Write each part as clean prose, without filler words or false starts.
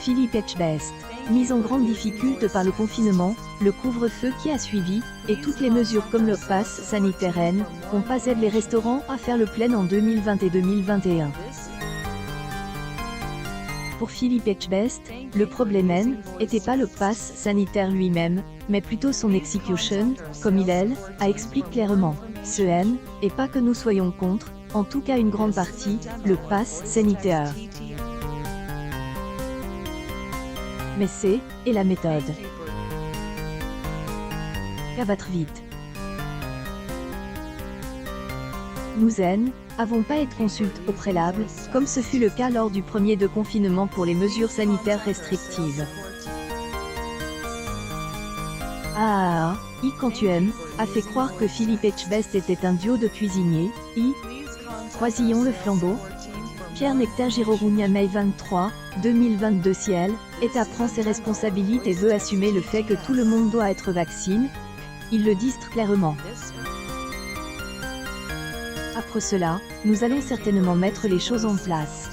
Philippe Etchebest, mis en grande difficulté par le confinement, le couvre-feu qui a suivi, et toutes les mesures comme le pass sanitaire N, ont pas aidé les restaurants à faire le plein en 2020 et 2021. Pour Philippe Etchebest, le problème N, était pas le pass sanitaire lui-même, mais plutôt son execution, comme a explique clairement. Ce N, et pas que nous soyons contre, en tout cas une grande partie, le pass sanitaire. Mais c'est, et la méthode. Ça va très vite. Nous avons pas été consultés au préalable, comme ce fut le cas lors du premier de confinement pour les mesures sanitaires restrictives. Quand tu aimes, a fait croire que Philippe Etchebest était un duo de cuisiniers, Croisillon le flambeau. Pierre Nectar Girorounia Mai 23, 2022 Ciel, État prend ses responsabilités et veut assumer le fait que tout le monde doit être vacciné. Ils le disent clairement. Après cela, nous allons certainement mettre les choses en place.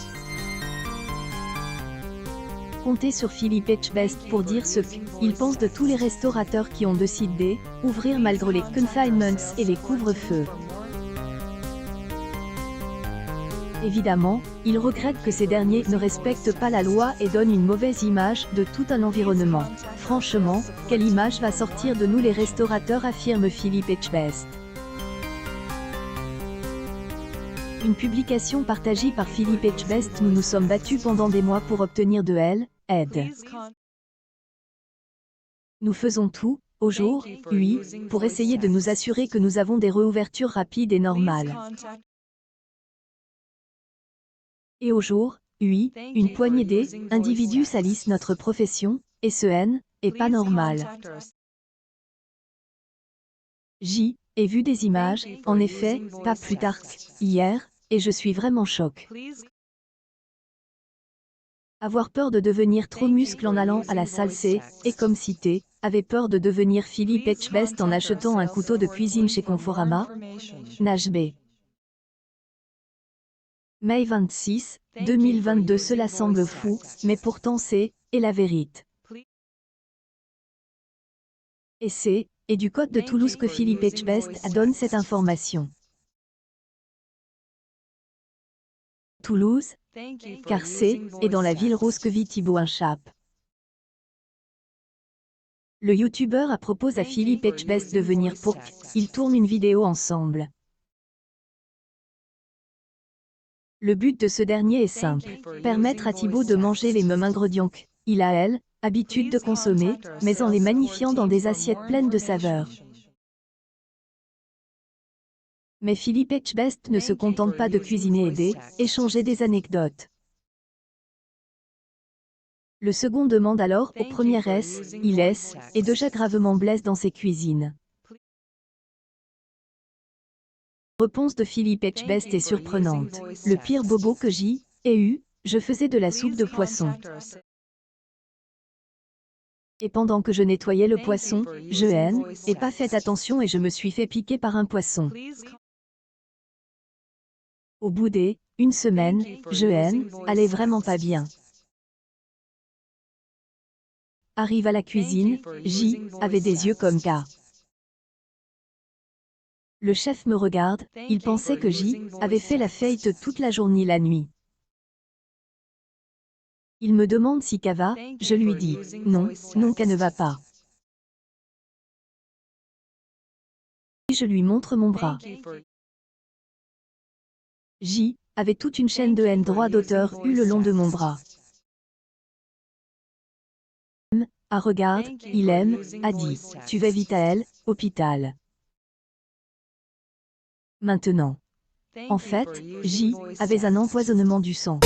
Comptez sur Philippe Etchebest pour dire ce qu'il pense de tous les restaurateurs qui ont décidé d'ouvrir malgré les confinements et les couvre-feux. Évidemment, il regrette que ces derniers ne respectent pas la loi et donnent une mauvaise image de tout un environnement. Franchement, quelle image va sortir de nous les restaurateurs, affirme Philippe Etchebest. Une publication partagée par Philippe Etchebest. Nous nous sommes battus pendant des mois pour obtenir de l'aide. Nous faisons tout, au jour, pour essayer de nous assurer que nous avons des réouvertures rapides et normales. Et au jour, une poignée d'individus salissent notre profession, et ce est pas normal. J'ai vu des images, en effet, pas plus tard qu'hier, et je suis vraiment choqué. Avoir peur de devenir trop muscle en allant à la salle, et comme cité, avait peur de devenir Philippe Etchebest en achetant un couteau de cuisine chez Conforama. NHB. Mai 26, 2022. Cela semble fou, mais pourtant c'est la vérité. Et c'est du Côte de Toulouse que Philippe Etchebest donne cette information. Toulouse, car c'est dans la ville rose que vit Thibaut Inchap. Le youtubeur propose à Philippe Etchebest de venir pour qu'ils tournent une vidéo ensemble. Le but de ce dernier est simple, permettre à Thibaut de manger les mêmes ingrédients qu'il a habitude de consommer, mais en les magnifiant dans des assiettes pleines de saveurs. Mais Philippe Etchebest ne se contente pas de cuisiner et d'échanger des anecdotes. Le second demande alors au premier est déjà gravement blesse dans ses cuisines. La réponse de Philippe Etchebest est surprenante. Le pire bobo que j'ai eu, je faisais de la soupe de poisson. Et pendant que je nettoyais le poisson, je n'ai pas fait attention et je me suis fait piquer par un poisson. Au bout d'une semaine, je allais vraiment pas bien. Arrive à la cuisine, avait des yeux comme ça. Le chef me regarde, il pensait que avait fait la fête toute la journée la nuit. Il me demande si ça va, je lui dis, non, ça ne va pas. Je lui montre mon bras. Avait toute une chaîne de droits d'auteur le long de mon bras. Regarde, a dit, tu vas vite à hôpital. Maintenant. En fait, avait un empoisonnement du sang.